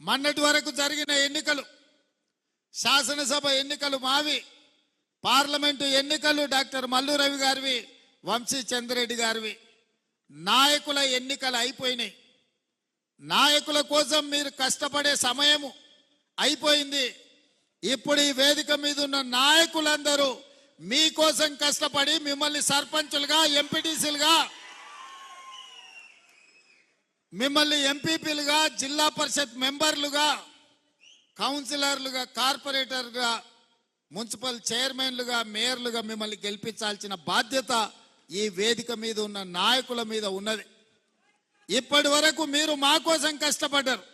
మొన్నటి వరకు జరిగిన ఎన్నికలు, శాసనసభ ఎన్నికలు మావి, పార్లమెంటు ఎన్నికలు డాక్టర్ మల్లు రవి గారివి, వంశీ చంద్రెడ్డి గారివి. నాయకుల ఎన్నికలు అయిపోయినాయి. నాయకుల కోసం మీరు కష్టపడే సమయము అయిపోయింది. ఇప్పుడు ఈ వేదిక మీద ఉన్న నాయకులందరూ మీకోసం కష్టపడి మిమ్మల్ని సర్పంచులుగా, ఎంపీటీసీలుగా, మిమ్మల్ని ఎంపీపీలుగా, జిల్లా పరిషత్ మెంబర్లుగా, కౌన్సిలర్లుగా, కార్పొరేటర్గా, మున్సిపల్ చైర్మన్లుగా, మేయర్లుగా మిమ్మల్ని గెలిపించాల్సిన బాధ్యత ఈ వేదిక మీద ఉన్న నాయకుల మీద ఉన్నది. ఇప్పటి వరకు మీరు మా కోసం కష్టపడ్డారు.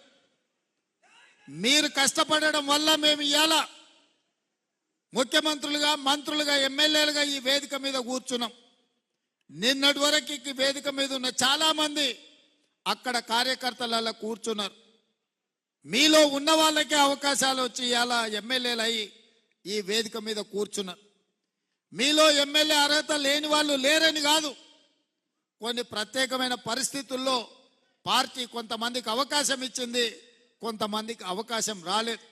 మీరు కష్టపడడం వల్ల మేము ఇవాళ ముఖ్యమంత్రులుగా, మంత్రులుగా, ఎమ్మెల్యేలుగా ఈ వేదిక మీద కూర్చున్నాం. నిన్నటి వరకు ఈ వేదిక మీద ఉన్న చాలా మంది అక్కడ కార్యకర్తలలో కూర్చున్నారు. మీలో ఉన్న వాళ్ళకే అవకాశాలు వచ్చి ఇవాళ ఎమ్మెల్యేలు అయ్యి ఈ వేదిక మీద కూర్చున్నారు. మీలో ఎమ్మెల్యే అర్హత లేని వాళ్ళు లేరని కాదు, కొన్ని ప్రత్యేకమైన పరిస్థితుల్లో పార్టీ కొంతమందికి అవకాశం ఇచ్చింది, కొంతమందికి అవకాశం రాలేదు.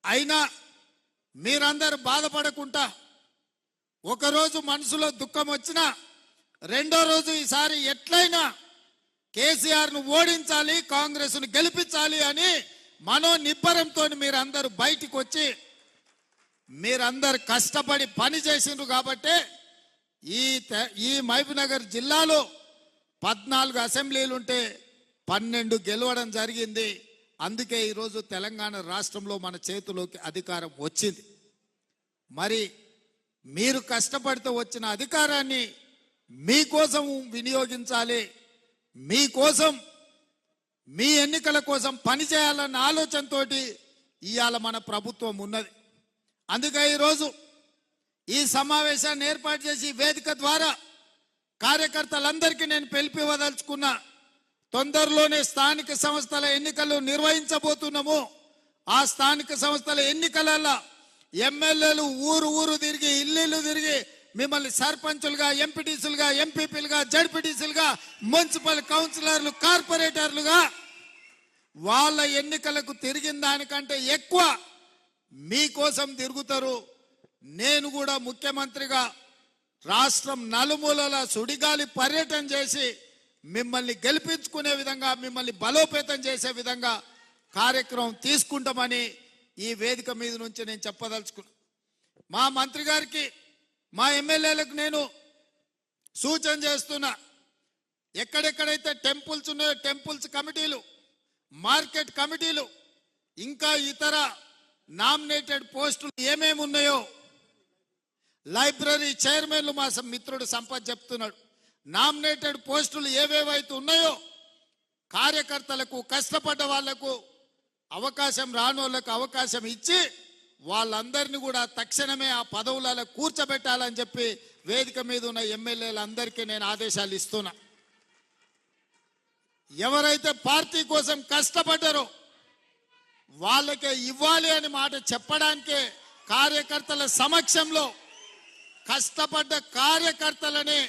అయినా మీరందరూ బాధపడకుండా, ఒకరోజు మనసులో దుఃఖం వచ్చినా రెండో రోజు ఈసారి ఎట్లయినా కేసీఆర్ను ఓడించాలి, కాంగ్రెస్ను గెలిపించాలి అని మనోనిబ్బరంతో మీరందరూ బయటికి వచ్చి మీరందరు కష్టపడి పని చేసిండ్రు. కాబట్టి ఈ మహబూబ్నగర్ జిల్లాలో 14 అసెంబ్లీలుంటే 12 గెలవడం జరిగింది. అందుకే ఈరోజు తెలంగాణ రాష్ట్రంలో మన చేతిలోకి అధికారం వచ్చింది. మరి మీరు కష్టపడితే వచ్చిన అధికారాన్ని మీకోసం వినియోగించాలి, మీకోసం, మీ ఎన్నికల కోసం పనిచేయాలన్న ఆలోచనతో ఇవాళ మన ప్రభుత్వం ఉన్నది. అందుకే ఈరోజు ఈ సమావేశాన్ని ఏర్పాటు చేసి వేదిక ద్వారా కార్యకర్తలందరికీ నేను పిలిపివ్వదలుచుకున్నా. తొందరలోనే స్థానిక సంస్థల ఎన్నికలు నిర్వహించబోతున్నాము. ఆ స్థానిక సంస్థల ఎన్నికలలో ఎమ్మెల్యేలు ఊరు తిరిగి, ఇల్లు తిరిగి మిమ్మల్ని సర్పంచులుగా, ఎంపీటీసీలుగా, ఎంపీపీలుగా, జడ్పీటీసీలుగా, మున్సిపల్ కౌన్సిలర్లు, కార్పొరేటర్లుగా వాళ్ళ ఎన్నికలకు తిరిగిన దానికంటే ఎక్కువ మీకోసం తిరుగుతారు. నేను కూడా ముఖ్యమంత్రిగా రాష్ట్రం నలుమూలల సుడిగాలి పర్యటన చేసి మిమ్మల్ని గెలిపించుకునే విధంగా, మిమ్మల్ని బలోపేతం చేసే విధంగా కార్యక్రమం తీసుకుంటామని ఈ వేదిక మీద నుంచి నేను చెప్పదలుచుకున్నా. మా మంత్రి గారికి, మా ఎమ్మెల్యేలకు నేను సూచన చేస్తున్నా. ఎక్కడెక్కడైతే టెంపుల్స్ ఉన్నాయో టెంపుల్స్ కమిటీలు, మార్కెట్ కమిటీలు, ఇంకా ఇతర నామినేటెడ్ పోస్టులు ఏమేమి ఉన్నాయో, లైబ్రరీ చైర్మన్లు మా మిత్రుడు సంపత్ చెప్తున్నాడు, నామినేటెడ్ పోస్టులు ఏవేవైతే ఉన్నాయో కార్యకర్తలకు, కష్టపడ్డ వాళ్లకు అవకాశం రాని వాళ్ళకు అవకాశం ఇచ్చి వాళ్ళందరినీ కూడా తక్షణమే ఆ పదవులలో కూర్చోబెట్టాలని చెప్పి వేదిక మీద ఉన్న ఎమ్మెల్యేలందరికీ నేను ఆదేశాలు ఇస్తున్నా. ఎవరైతే పార్టీ కోసం కష్టపడ్డారో వాళ్ళకే ఇవ్వాలి అని మాట చెప్పడానికే కార్యకర్తల సమక్షంలో కష్టపడ్డ కార్యకర్తలనే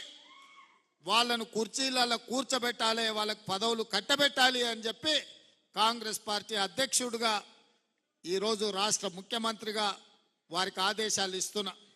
వాళ్ళను కుర్చీలలో కూర్చోబెట్టాలి, వాళ్ళకు పదవులు కట్టబెట్టాలి అని చెప్పి కాంగ్రెస్ పార్టీ అధ్యక్షుడిగా ఈరోజు రాష్ట్ర ముఖ్యమంత్రిగా వారికి ఆదేశాలు ఇస్తున్నా.